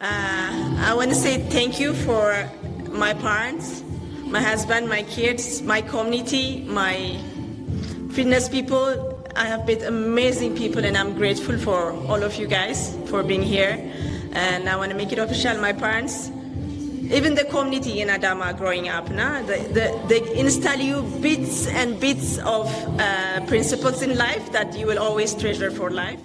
I want to say thank you for my parents, my husband, my kids, my community, my fitness people. I have met amazing people, and I'm grateful for all of you guys for being here. And I want to make it official. My parents, even the community in Adama growing up, they instill you bits and bits of principles in life that you will always treasure for life.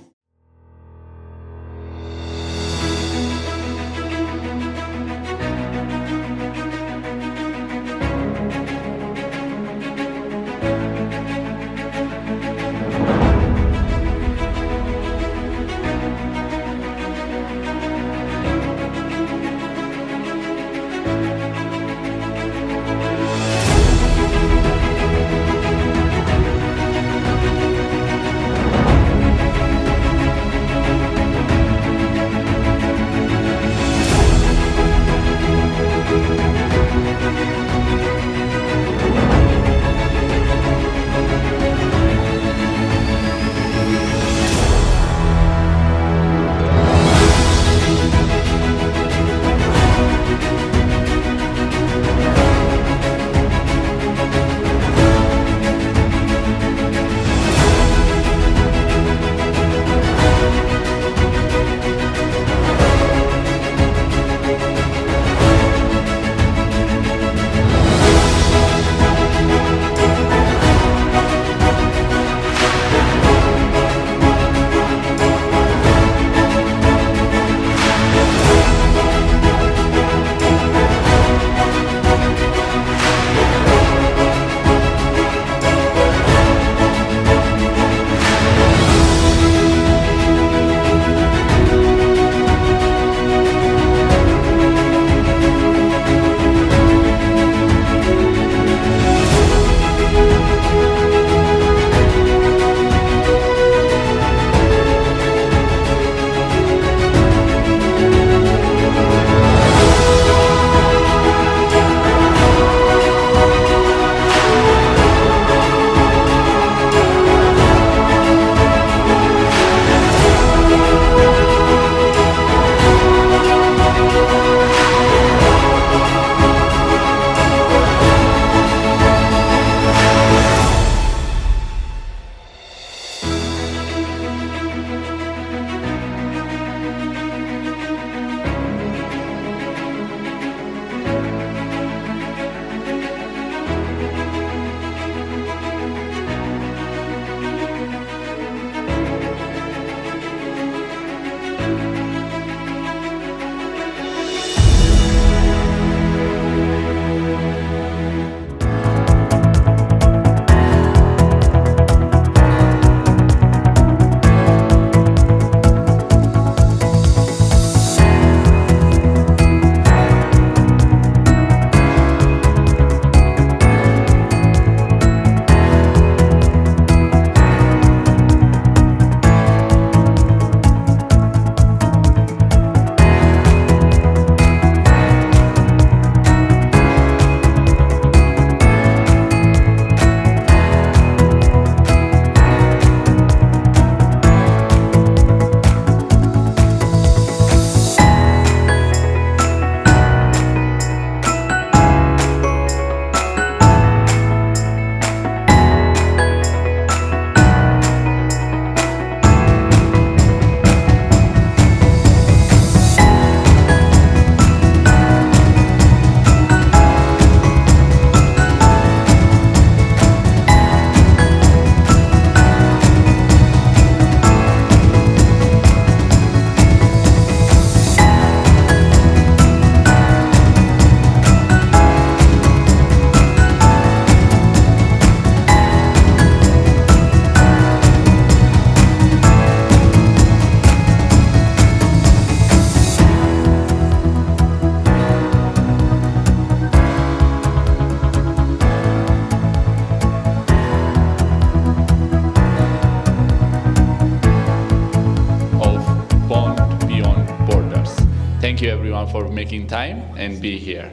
Thank you everyone for making time and be here.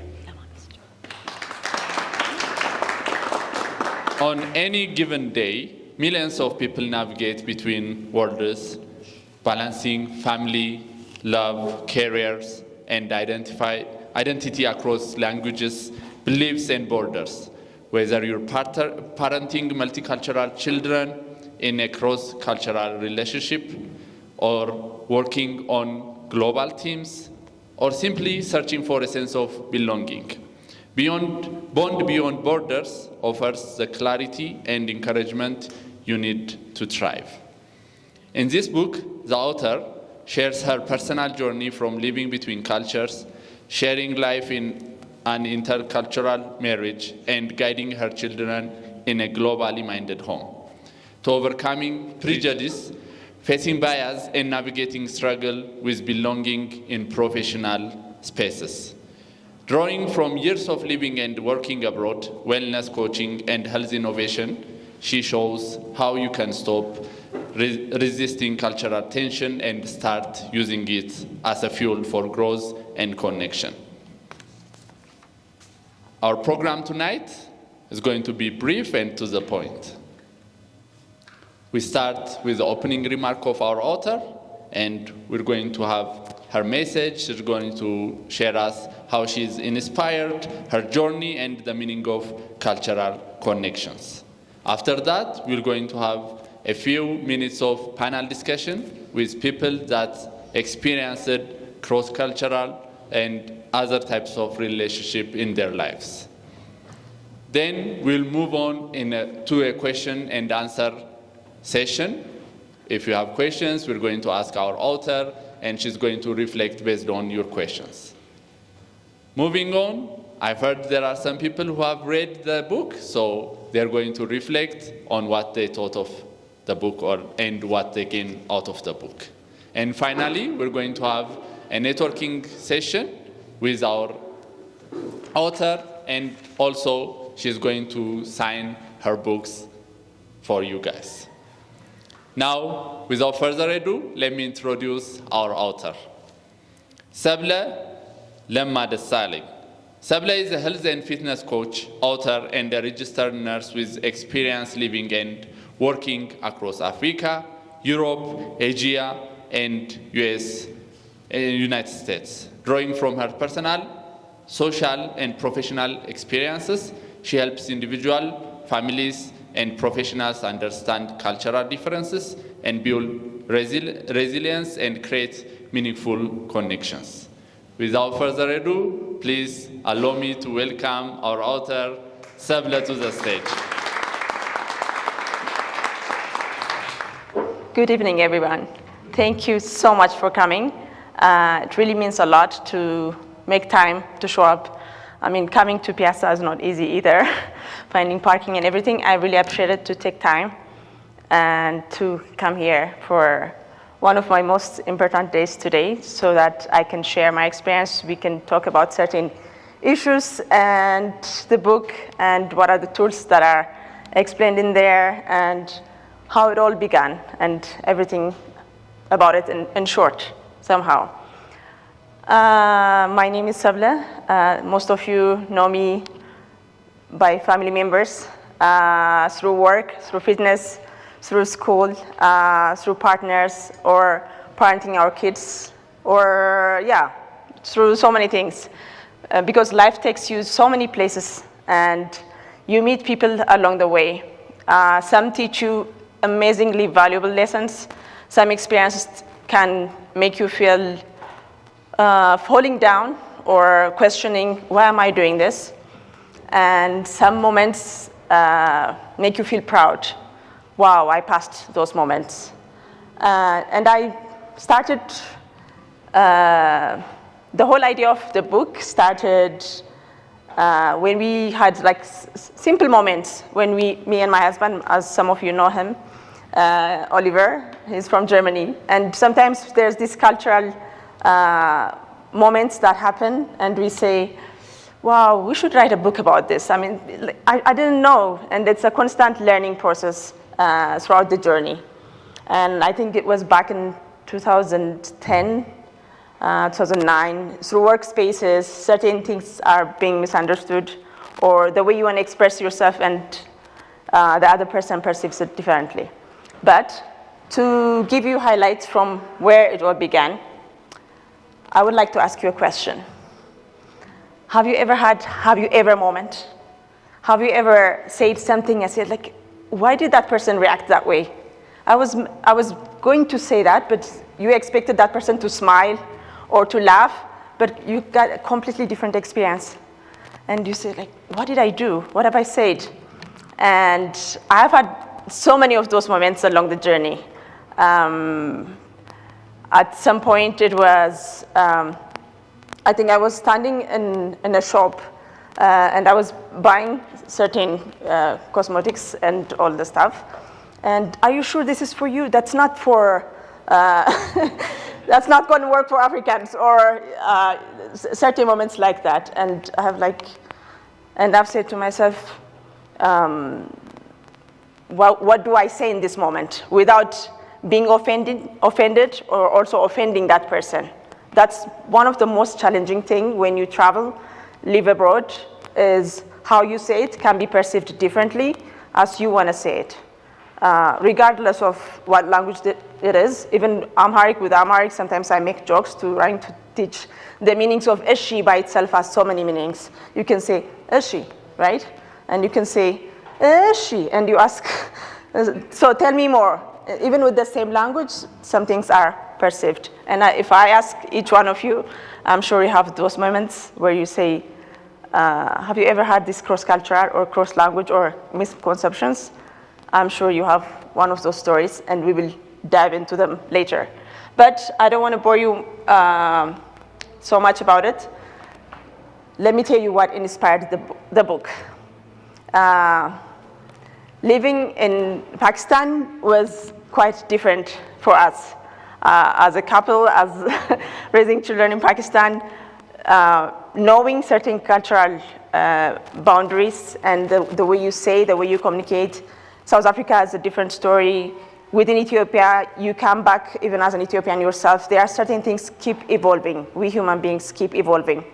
On any given day, millions of people navigate between worlds, balancing family, love, careers, and identity across languages, beliefs, and borders. Whether you're parenting multicultural children in a cross-cultural relationship, or working on global teams, or simply searching for a sense of belonging. Bond Beyond Borders offers the clarity and encouragement you need to thrive. In this book, the author shares her personal journey from living between cultures, sharing life in an intercultural marriage, and guiding her children in a globally minded home, to overcoming prejudice, facing bias, and navigating struggle with belonging in professional spaces. Drawing from years of living and working abroad, wellness coaching, and health innovation, she shows how you can stop resisting cultural tension and start using it as a fuel for growth and connection. Our program tonight is going to be brief and to the point. We start with the opening remark of our author, and we're going to have her message. She's going to share us how she's inspired, her journey, and the meaning of cultural connections. After that, we're going to have a few minutes of panel discussion with people that experienced cross-cultural and other types of relationship in their lives. Then we'll move on to a question and answer session. If you have questions, we're going to ask our author, and she's going to reflect based on your questions. Moving on, I've heard there are some people who have read the book, so they're going to reflect on what they thought of the book and what they gained out of the book. And finally, we're going to have a networking session with our author, and also she's going to sign her books for you guys. Now, without further ado, let me introduce our author. Seble Lemma. Seble is a health and fitness coach, author, and a registered nurse with experience living and working across Africa, Europe, Asia, and United States. Drawing from her personal, social, and professional experiences, she helps individuals, families, and professionals understand cultural differences and build resilience and create meaningful connections. Without further ado, please allow me to welcome our author, Seble, to the stage. Good evening, everyone. Thank you so much for coming. It really means a lot to make time to show up. I mean, coming to Piazza is not easy either. Finding parking and everything, I really appreciate it to take time and to come here for one of my most important days today so that I can share my experience. We can talk about certain issues and the book and what are the tools that are explained in there and how it all began and everything about it in short, somehow. My name is Seble. Most of you know me by family members, through work, through fitness, through school, through partners, or parenting our kids, or through so many things. Because life takes you so many places, and you meet people along the way. Some teach you amazingly valuable lessons. Some experiences can make you feel falling down or questioning, why am I doing this? And some moments make you feel proud. Wow, I passed those moments. And I started, the whole idea of the book started when we had like simple moments when me and my husband, as some of you know him, Oliver, he's from Germany. And sometimes there's this cultural moments that happen, and we say, wow, we should write a book about this. I mean, I didn't know, and it's a constant learning process throughout the journey. And I think it was back in 2010, 2009, through workspaces, certain things are being misunderstood, or the way you want to express yourself and the other person perceives it differently. But to give you highlights from where it all began, I would like to ask you a question. Have you ever moment? Have you ever said something and said, like, why did that person react that way? I was going to say that, but you expected that person to smile or to laugh, but you got a completely different experience. And you say, like, what did I do? What have I said? And I've had so many of those moments along the journey. At some point, it was, I think I was standing in a shop, and I was buying certain cosmetics and all the stuff. And are you sure this is for you? That's not for, that's not going to work for Africans, or certain moments like that. And I have I've said to myself, what do I say in this moment without being offended or also offending that person? That's one of the most challenging things when you travel, live abroad, is how you say it can be perceived differently as you want to say it. Regardless of what language it is, even Amharic with Amharic, sometimes I make jokes trying to teach the meanings of Eshi by itself has so many meanings. You can say Eshi, right? And you can say Eshi, and you ask, so tell me more. Even with the same language, some things are perceived. And if I ask each one of you, I'm sure you have those moments where you say, have you ever had this cross-cultural or cross-language or misconceptions? I'm sure you have one of those stories, and we will dive into them later. But I don't want to bore you so much about it. Let me tell you what inspired the book. Living in Pakistan was quite different for us. As a couple, as raising children in Pakistan, knowing certain cultural boundaries and the way you say, the way you communicate. South Africa is a different story. Within Ethiopia, you come back even as an Ethiopian yourself. There are certain things keep evolving. We human beings keep evolving.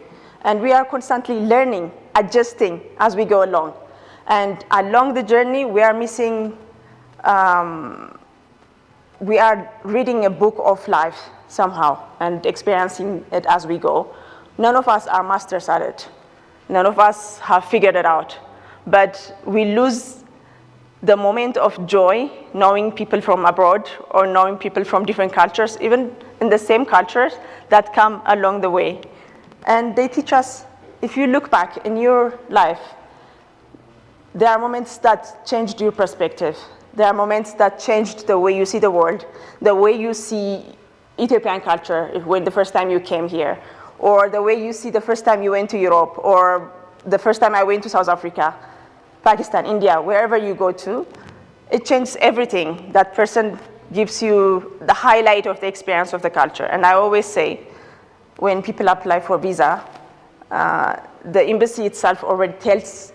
And we are constantly learning, adjusting as we go along. And along the journey, we are missing, we are reading a book of life somehow and experiencing it as we go. None of us are masters at it. None of us have figured it out. But we lose the moment of joy knowing people from abroad or knowing people from different cultures, even in the same cultures, that come along the way. And they teach us, if you look back in your life, there are moments that changed your perspective. There are moments that changed the way you see the world, the way you see Ethiopian culture when the first time you came here, or the way you see the first time you went to Europe, or the first time I went to South Africa, Pakistan, India, wherever you go to. It changes everything. That person gives you the highlight of the experience of the culture. And I always say, when people apply for visa, the embassy itself already tells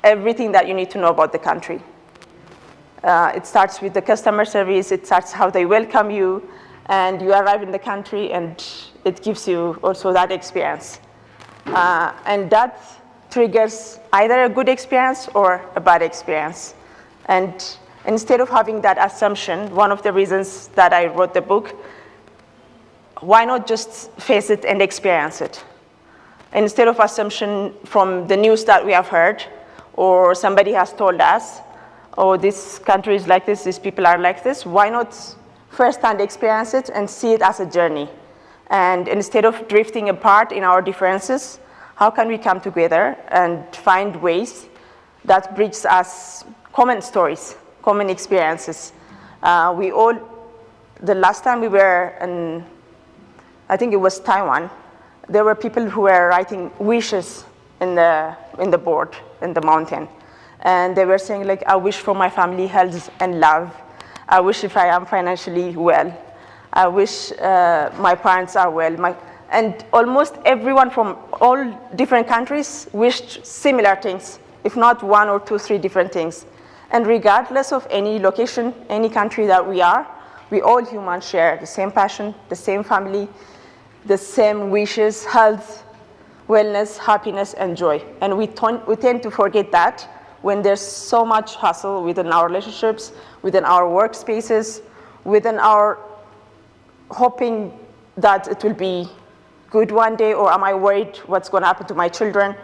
everything that you need to know about the country. It starts with the customer service, it starts how they welcome you, and you arrive in the country, and it gives you also that experience. And that triggers either a good experience or a bad experience. And instead of having that assumption, one of the reasons that I wrote the book, why not just face it and experience it? Instead of assumption from the news that we have heard, or somebody has told us, oh, this country is like this, these people are like this, why not firsthand experience it and see it as a journey? And instead of drifting apart in our differences, how can we come together and find ways that bridge us common stories, common experiences? The last time we were in, I think it was Taiwan, there were people who were writing wishes in the board, in the mountain. And they were saying, like, I wish for my family health and love. I wish if I am financially well. I wish my parents are well. And almost everyone from all different countries wished similar things, if not one or two, three different things. And regardless of any location, any country that we are, we all humans share the same passion, the same family, the same wishes, health, wellness, happiness, and joy. And we tend to forget that when there's so much hustle within our relationships, within our workspaces, within our hoping that it will be good one day, or am I worried what's going to happen to my children?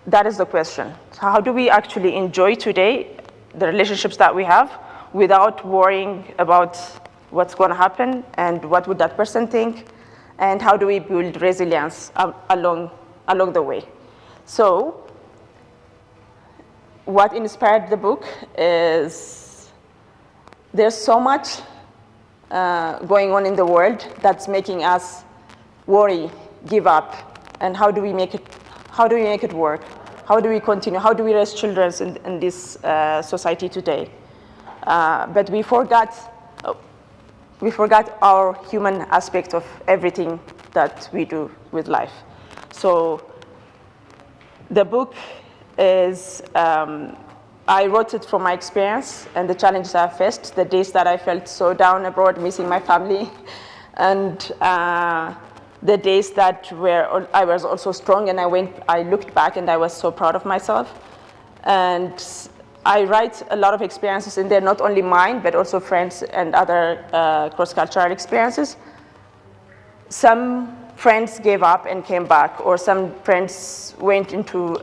That is the question. So how do we actually enjoy today, the relationships that we have, without worrying about what's going to happen and what would that person think, and how do we build resilience along the way? So what inspired the book is there's so much going on in the world that's making us worry, give up, and how do we make it work? How do we continue? How do we raise children in this society today? But we forgot our human aspect of everything that we do with life. So the book is, I wrote it from my experience and the challenges I faced, the days that I felt so down abroad, missing my family, and the days that I was also strong, and I looked back and I was so proud of myself. And I write a lot of experiences in there, not only mine, but also friends and other cross-cultural experiences. Some friends gave up and came back, or some friends went into,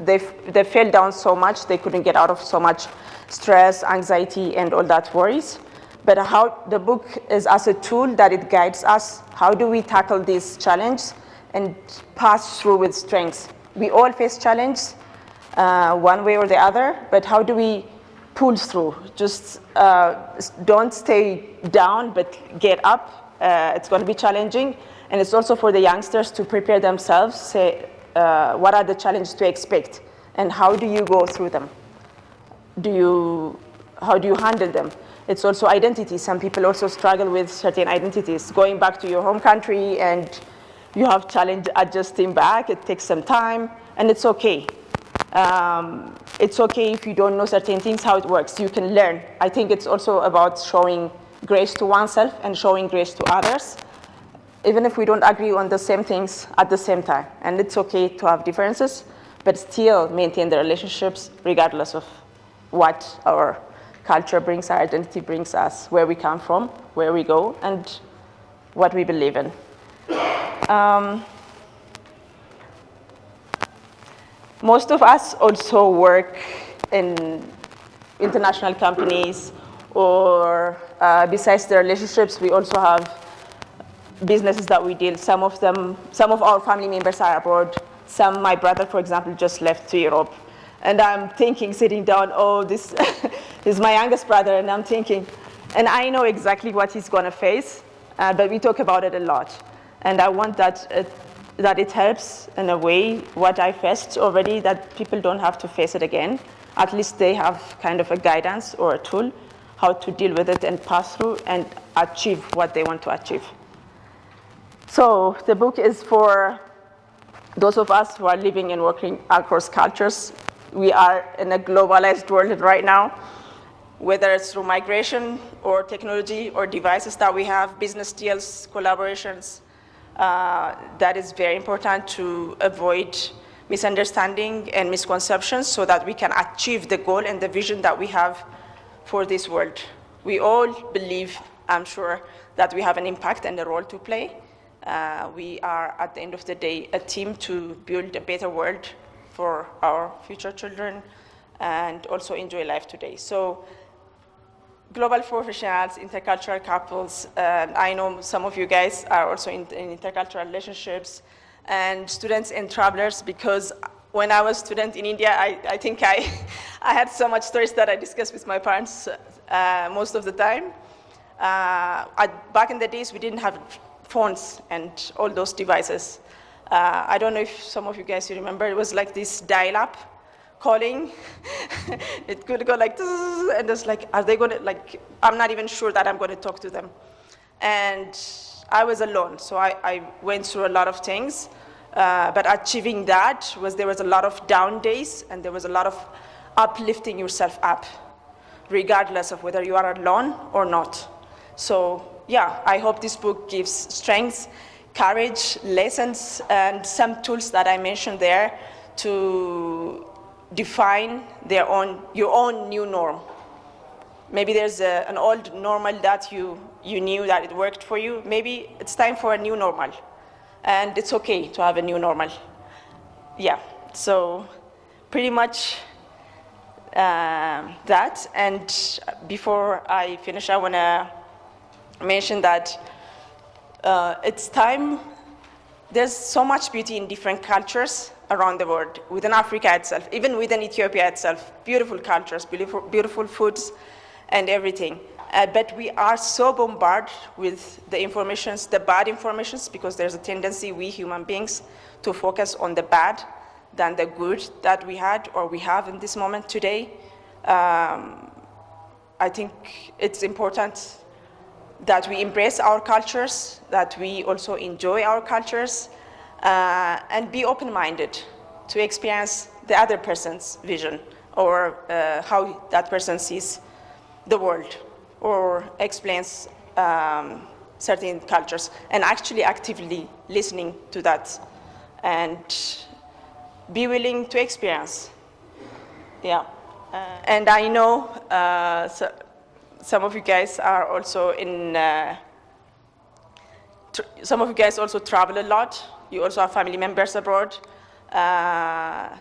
they fell down so much, they couldn't get out of so much stress, anxiety, and all that worries. But how the book is as a tool that it guides us. How do we tackle this challenge and pass through with strength? We all face challenges one way or the other, but how do we pull through? Just don't stay down, but get up. It's going to be challenging. And it's also for the youngsters to prepare themselves, say, what are the challenges to expect? And how do you go through them? How do you handle them? It's also identity. Some people also struggle with certain identities. Going back to your home country and you have challenge adjusting back, it takes some time, and it's okay. It's okay if you don't know certain things, how it works. You can learn. I think it's also about showing grace to oneself and showing grace to others, even if we don't agree on the same things at the same time. And it's okay to have differences, but still maintain the relationships regardless of what our culture brings, our identity brings us, where we come from, where we go, and what we believe in. Most of us also work in international companies, or besides the relationships, we also have businesses that we deal. Some of our family members are abroad. My brother, for example, just left to Europe. And I'm thinking, sitting down, oh, this is my youngest brother, and I'm thinking, and I know exactly what he's going to face, but we talk about it a lot. And I want that it helps in a way what I faced already, that people don't have to face it again. At least they have kind of a guidance or a tool how to deal with it and pass through and achieve what they want to achieve. So the book is for those of us who are living and working across cultures. We are in a globalized world right now, whether it's through migration or technology or devices that we have, business deals, collaborations. That is very important to avoid misunderstanding and misconceptions so that we can achieve the goal and the vision that we have for this world. We all believe, I'm sure, that we have an impact and a role to play. We are, at the end of the day, a team to build a better world for our future children and also enjoy life today. So global professionals, intercultural couples, and I know some of you guys are also in intercultural relationships, and students and travelers, because when I was a student in India, I think I had so much stories that I discussed with my parents most of the time. Back in the days, we didn't have phones and all those devices. I don't know if some of you guys remember, it was like this dial-up calling. It could go like, and it's like, are they going to, like, I'm not even sure that I'm going to talk to them. And I was alone, so I went through a lot of things. But achieving that there was a lot of down days, and there was a lot of uplifting yourself up, regardless of whether you are alone or not. So yeah, I hope this book gives strength, courage, lessons, and some tools that I mentioned there to define your own new norm. Maybe there's an old normal that you you knew that it worked for you, maybe it's time for a new normal. And it's okay to have a new normal. Yeah, so pretty much that. And before I finish, I want to mention that it's time. There's so much beauty in different cultures around the world, within Africa itself, even within Ethiopia itself. Beautiful cultures, beautiful foods, and everything. But we are so bombarded with the informations, the bad informations, because there's a tendency, we human beings, to focus on the bad than the good that we had or we have in this moment today. I think it's important that we embrace our cultures, that we also enjoy our cultures, and be open-minded to experience the other person's vision or how that person sees the world or explains certain cultures, and actually actively listening to that and be willing to experience. Yeah. And I know some of you guys are also some of you guys also travel a lot. You also have family members abroad. And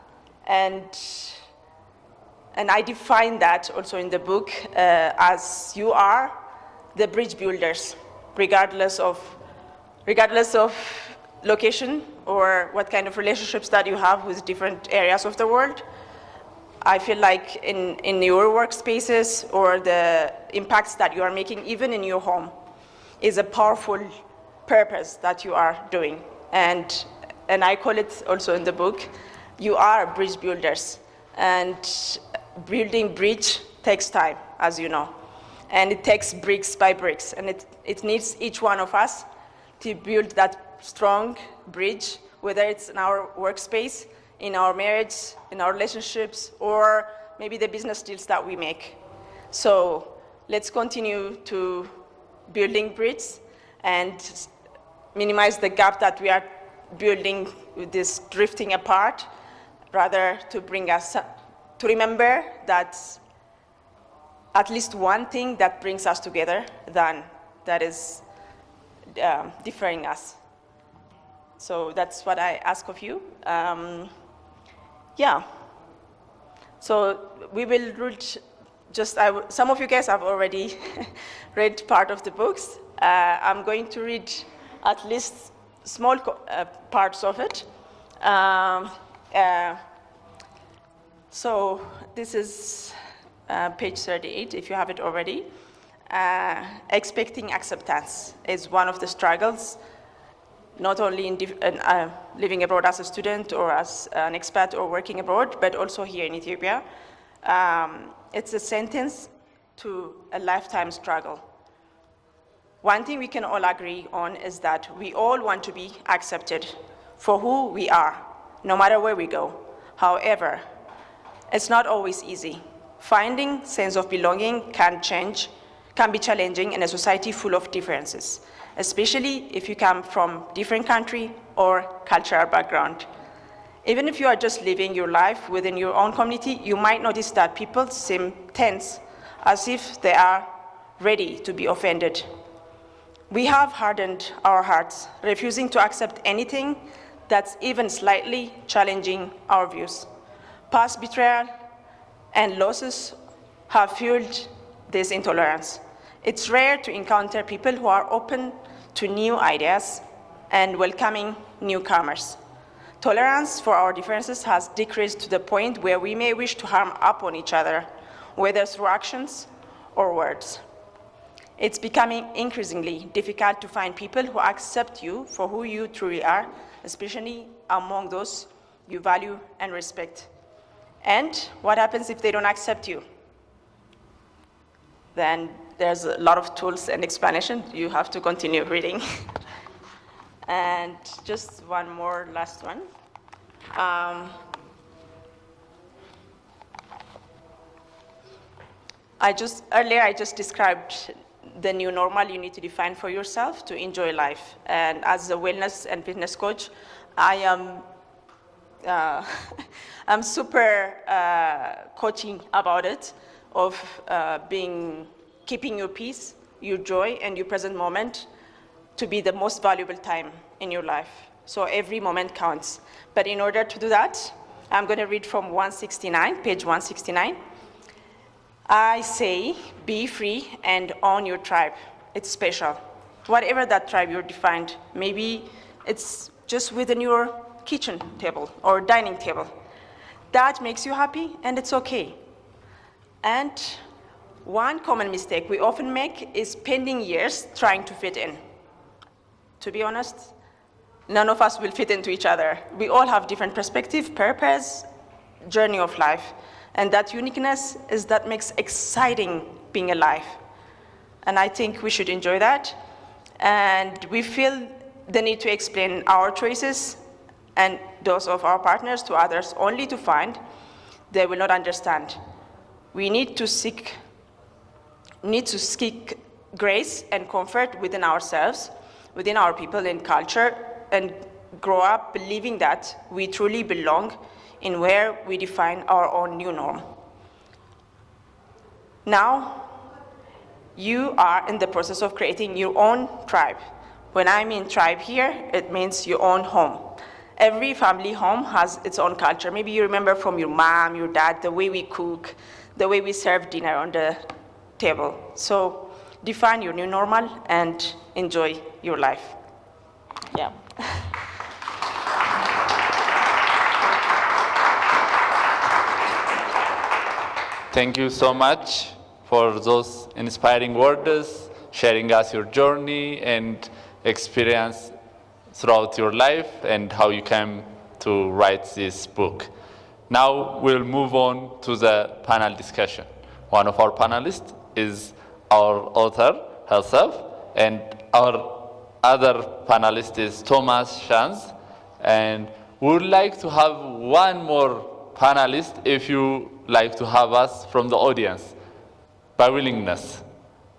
I define that also in the book as you are the bridge builders, regardless of location or what kind of relationships that you have with different areas of the world. I feel like in your workspaces or the impacts that you are making, even in your home, is a powerful purpose that you are doing. And I call it also in the book, you are bridge builders. And building bridge takes time, as you know. And it takes bricks by bricks. And it needs each one of us to build that strong bridge, whether it's in our workspace, in our marriage, in our relationships, or maybe the business deals that we make. So let's continue to building bridges and minimize the gap that we are building with this drifting apart, rather to bring us to remember that at least one thing that brings us together than that is differing us. So that's what I ask of you. Yeah. So we will read some of you guys have already read part of the books. I'm going to read at least small parts of it. So this is page 38, if you have it already. Expecting acceptance is one of the struggles, not only in living abroad as a student or as an expat or working abroad, but also here in Ethiopia. It's a sentence to a lifetime struggle. One thing we can all agree on is that we all want to be accepted for who we are, no matter where we go. However, it's not always easy. Finding sense of belonging can be challenging in a society full of differences, especially if you come from different country or cultural background. Even if you are just living your life within your own community, you might notice that people seem tense, as if they are ready to be offended. We have hardened our hearts, refusing to accept anything that's even slightly challenging our views. Past betrayal and losses have fueled this intolerance. It's rare to encounter people who are open to new ideas and welcoming newcomers. Tolerance for our differences has decreased to the point where we may wish to harm upon each other, whether through actions or words. It's becoming increasingly difficult to find people who accept you for who you truly are, especially among those you value and respect. And what happens if they don't accept you? Then there's a lot of tools and explanation. You have to continue reading. And just one more last one. Earlier I just described the new normal you need to define for yourself to enjoy life. And as a wellness and fitness coach, I am I'm super coaching about it, of keeping your peace your joy, and your present moment to be the most valuable time in your life. So every moment counts. But in order to do that, I'm going to read from page 169. I say, be free and own your tribe. It's special. Whatever that tribe you're defined, maybe it's just within your kitchen table or dining table. That makes you happy, and it's okay. And one common mistake we often make is spending years trying to fit in. To be honest, none of us will fit into each other. We all have different perspective, purpose, journey of life. And that uniqueness is that makes exciting being alive. And I think we should enjoy that. And we feel the need to explain our choices and those of our partners to others only to find they will not understand. We need to seek grace and comfort within ourselves, within our people and culture, and grow up believing that we truly belong in where we define our own new norm. Now, you are in the process of creating your own tribe. When I mean tribe here, it means your own home. Every family home has its own culture. Maybe you remember from your mom, your dad, the way we cook, the way we serve dinner on the table. So define your new normal and enjoy your life. Yeah. Thank you so much for those inspiring words, sharing us your journey and experience throughout your life and how you came to write this book. Now we'll move on to the panel discussion. One of our panelists is our author herself, and our other panelist is Thomas Schanz. And we would like to have one more panelist if you like to have us from the audience, by willingness,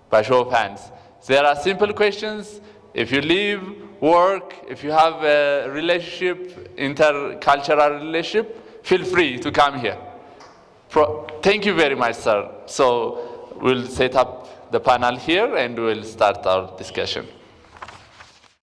by show of hands. There are simple questions. If you live, work, if you have a relationship, intercultural relationship, feel free to come here. Thank you very much, sir. So we'll set up the panel here and we'll start our discussion.